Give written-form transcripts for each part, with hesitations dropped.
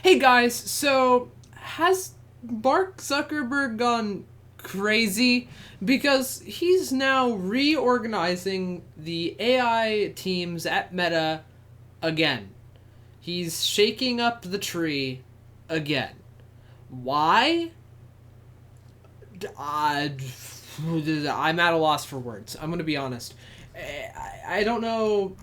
Hey guys, so has Mark Zuckerberg gone crazy? Because he's now reorganizing the AI teams at Meta again. He's shaking up the tree again. Why? I'm at a loss for words. I'm going to be honest. I don't know.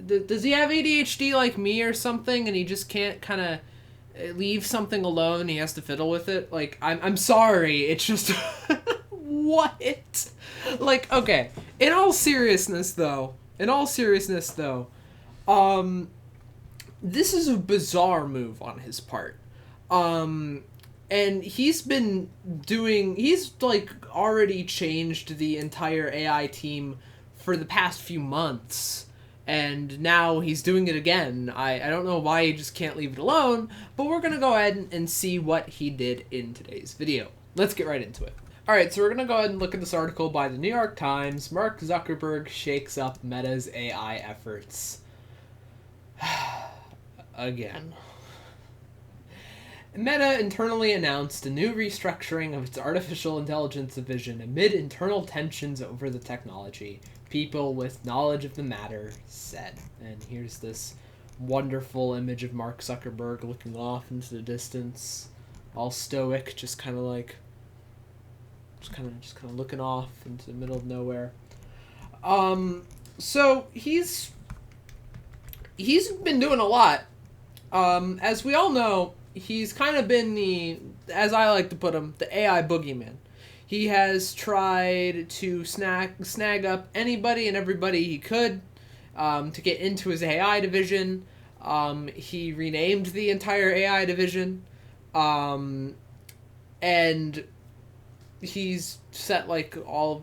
Does he have ADHD like me or something, and he just can't kind of leave something alone? He has to fiddle with it. Like, I'm sorry. It's just what? Like, okay. In all seriousness, though. Um, this is a bizarre move on his part. Um, and he's like already changed the entire AI team for the past few months, and now he's doing it again. I don't know why he just can't leave it alone, but we're gonna go ahead and see what he did in today's video. Let's get right into it. Alright, so we're gonna go ahead and look at this article by the New York Times. Mark Zuckerberg shakes up Meta's AI efforts. Again. Meta internally announced a new restructuring of its artificial intelligence division amid internal tensions over the technology. People with knowledge of the matter said. And here's this wonderful image of Mark Zuckerberg looking off into the distance, all stoic, just kind of looking off into the middle of nowhere. So he's been doing a lot. As we all know, he's kind of been the, as I like to put him, the AI boogeyman. He has tried to snag up anybody and everybody he could to get into his AI division. He renamed the entire AI division. And he's set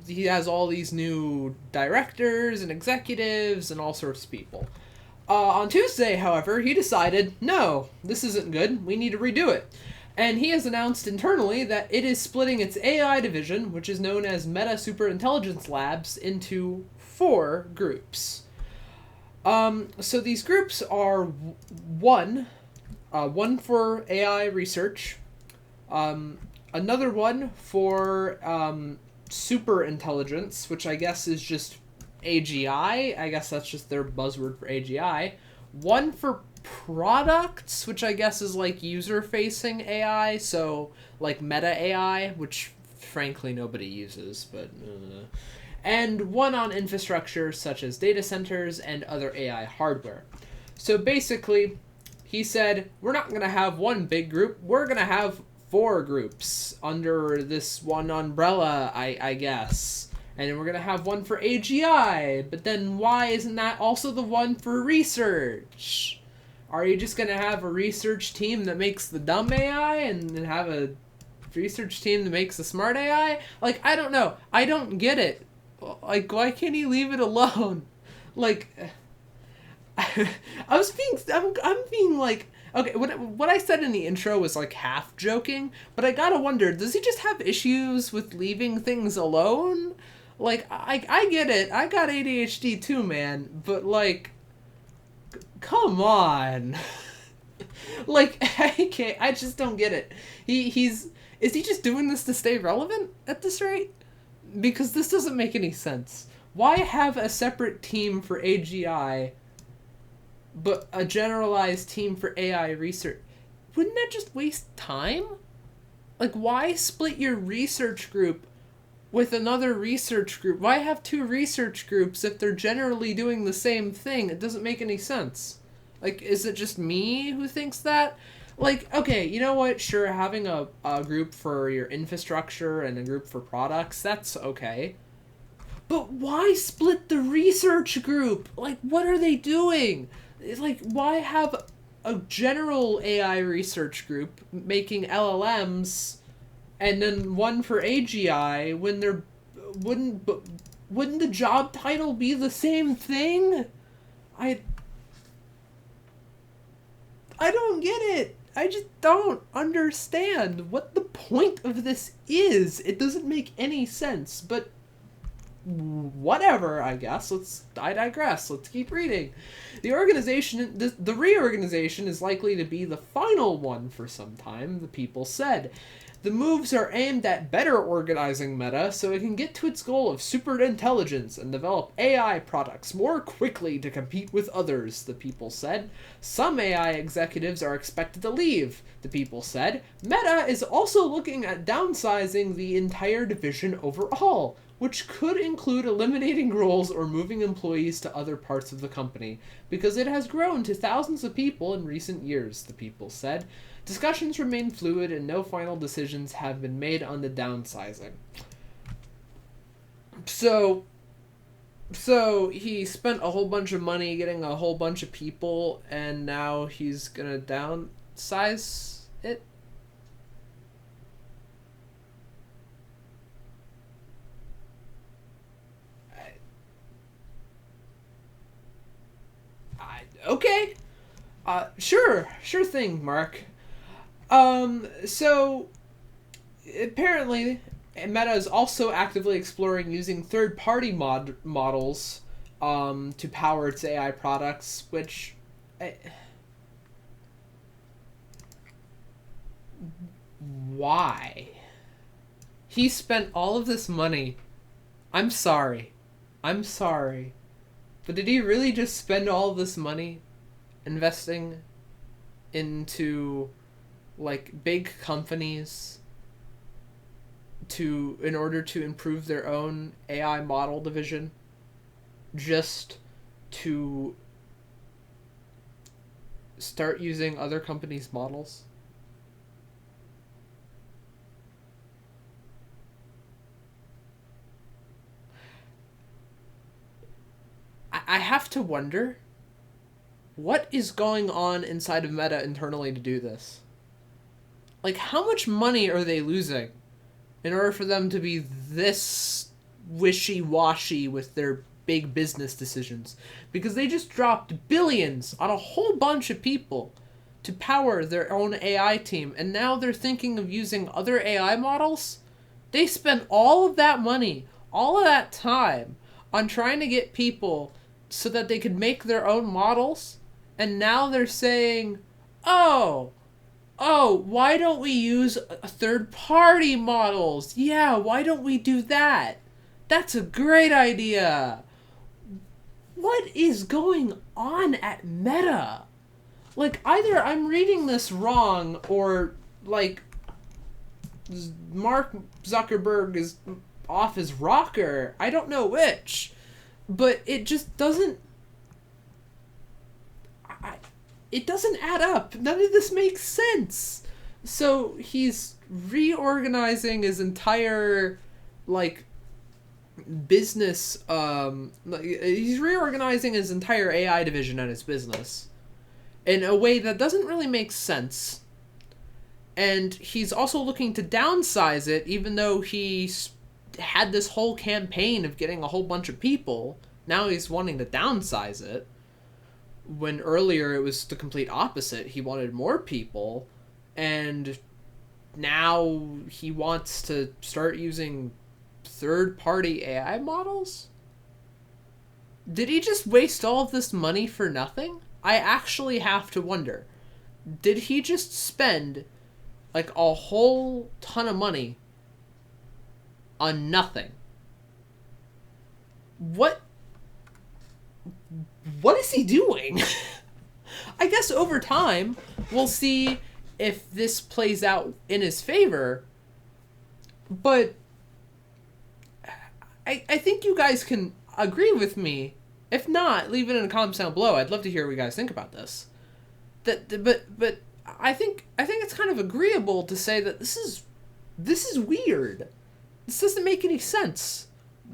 he has all these new directors and executives and all sorts of people. On Tuesday, however, he decided, no, this isn't good. We need to redo it. And he has announced internally that it is splitting its AI division, which is known as Meta Superintelligence Labs, into 4 groups. So these groups are one for AI research, another one for super intelligence, which I guess is just AGI. I guess that's just their buzzword for AGI. One for products, which I guess is like user-facing AI, so like meta AI, which frankly nobody uses, but and one on infrastructure such as data centers and other AI hardware. So basically, he said, we're not going to have one big group, we're going to have 4 groups under this one umbrella, I guess. And then we're going to have one for AGI, but then why isn't that also the one for research? Are you just going to have a research team that makes the dumb AI and then have a research team that makes the smart AI? Like, I don't know. I don't get it. Like, why can't he leave it alone? Like, I'm being like, okay, what I said in the intro was like half joking, but I gotta wonder, does he just have issues with leaving things alone? Like, I get it. I got ADHD too, man. But, like, come on. Like, I just don't get it. Is he just doing this to stay relevant at this rate? Because this doesn't make any sense. Why have a separate team for AGI, but a generalized team for AI research? Wouldn't that just waste time? Like, why split your research group with another research group? Why have 2 research groups if they're generally doing the same thing? It doesn't make any sense. Like, is it just me who thinks that? Like, okay, you know what? Sure, having a group for your infrastructure and a group for products, that's okay. But why split the research group? Like, what are they doing? It's like, why have a general AI research group making LLMs and then one for AGI when there wouldn't the job title be the same thing? I don't get it. I just don't understand what the point of this is. It doesn't make any sense, but whatever, I guess. I digress. Let's keep reading. The reorganization is likely to be the final one for some time, the people said. The moves are aimed at better organizing Meta so it can get to its goal of super intelligence and develop AI products more quickly to compete with others, the people said. Some AI executives are expected to leave, the people said. Meta is also looking at downsizing the entire division overall, which could include eliminating roles or moving employees to other parts of the company, because it has grown to thousands of people in recent years, the people said. Discussions remain fluid and no final decisions have been made on the downsizing. So he spent a whole bunch of money getting a whole bunch of people, and now he's gonna downsize it? Okay. Sure thing, Mark. So apparently Meta is also actively exploring using third-party models to power its AI products, which why? He spent all of this money. I'm sorry. But did he really just spend all of this money investing into like big companies in order to improve their own AI model division, just to start using other companies' models? I have to wonder, what is going on inside of Meta internally to do this? Like, how much money are they losing in order for them to be this wishy-washy with their big business decisions? Because they just dropped billions on a whole bunch of people to power their own AI team, and now they're thinking of using other AI models? They spent all of that money, all of that time, on trying to get people so that they could make their own models, and now they're saying, oh, why don't we use third-party models? Yeah, why don't we do that? That's a great idea. What is going on at Meta? Like, either I'm reading this wrong, or, like, Mark Zuckerberg is off his rocker. I don't know which. But it just doesn't... it doesn't add up. None of this makes sense. So he's reorganizing his entire, like, business, he's reorganizing his entire AI division at his business in a way that doesn't really make sense. And he's also looking to downsize it, even though he had this whole campaign of getting a whole bunch of people. Now he's wanting to downsize it, when earlier it was the complete opposite. He wanted more people, and now he wants to start using third-party AI models? Did he just waste all of this money for nothing? I actually have to wonder. Did he just spend, like, a whole ton of money on nothing? What is he doing? I guess over time, we'll see if this plays out in his favor. But I think you guys can agree with me. If not, leave it in the comments down below. I'd love to hear what you guys think about this. But I think it's kind of agreeable to say that this is weird. This doesn't make any sense.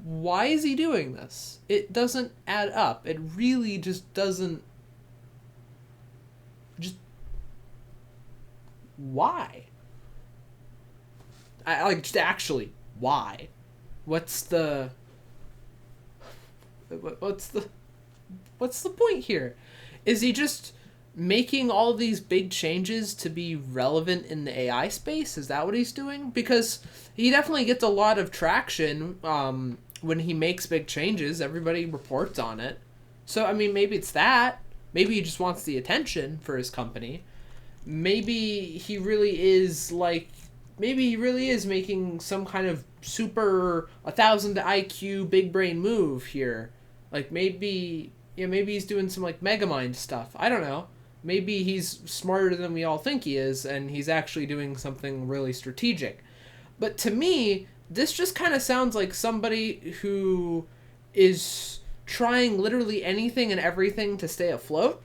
Why is he doing this? It doesn't add up. It really just doesn't. Just why? I like, just actually why? What's the point here? Is he just making all these big changes to be relevant in the AI space? Is that what he's doing? Because he definitely gets a lot of traction when he makes big changes, everybody reports on it. So, I mean, maybe it's that. Maybe he just wants the attention for his company. Maybe he really is making some kind of super 1,000 IQ big brain move here. Like maybe he's doing some like Megamind stuff. I don't know. Maybe he's smarter than we all think he is, and he's actually doing something really strategic. But to me, this just kind of sounds like somebody who is trying literally anything and everything to stay afloat,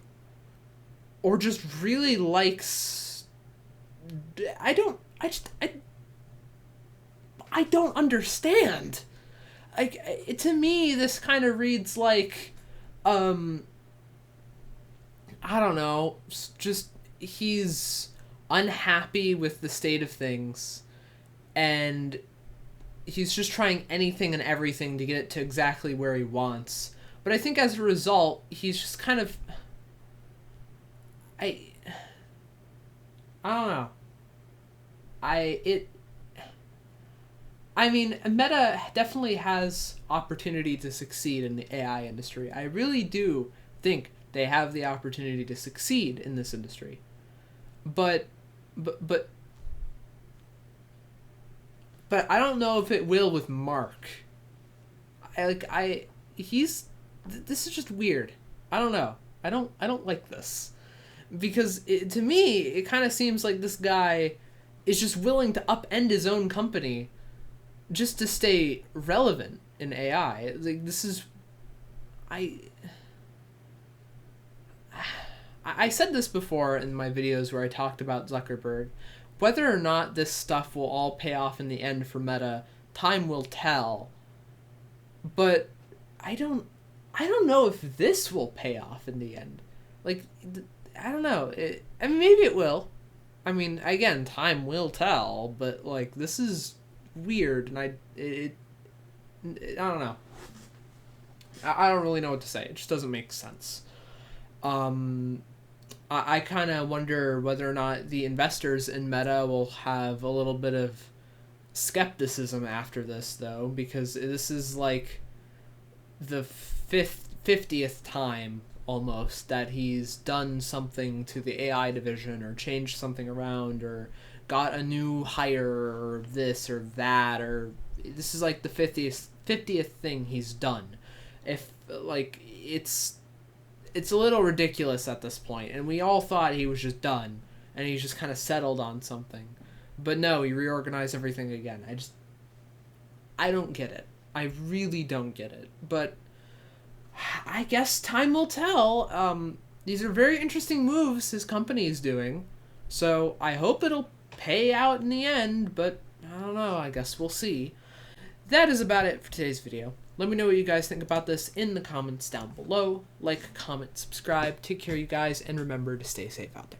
or just really likes. I don't understand. To me, this kind of reads like, I don't know, just he's unhappy with the state of things, and he's just trying anything and everything to get it to exactly where he wants. But I think as a result, he's just kind of, I don't know. I mean, Meta definitely has opportunity to succeed in the AI industry. I really do think they have the opportunity to succeed in this industry. But I don't know if it will with Mark. This is just weird. I don't know. I don't like this. Because to me, it kind of seems like this guy is just willing to upend his own company just to stay relevant in AI. Like, this is... I said this before in my videos where I talked about Zuckerberg. Whether or not this stuff will all pay off in the end for Meta, time will tell. But I don't know if this will pay off in the end. Like, I don't know. I mean, maybe it will. I mean, again, time will tell. But like, this is weird, and I don't know. I don't really know what to say. It just doesn't make sense. I kind of wonder whether or not the investors in Meta will have a little bit of skepticism after this, though, because this is like the 50th time almost that he's done something to the AI division or changed something around or got a new hire or this or that, or this is like the 50th thing he's done. If like it's a little ridiculous at this point, and we all thought he was just done and he's just kind of settled on something. But no, he reorganized everything again. I don't get it. I really don't get it. But I guess time will tell. These are very interesting moves his company is doing. So I hope it'll pay out in the end, but I don't know. I guess we'll see. That is about it for today's video. Let me know what you guys think about this in the comments down below. Like, comment, subscribe. Take care, you guys, and remember to stay safe out there.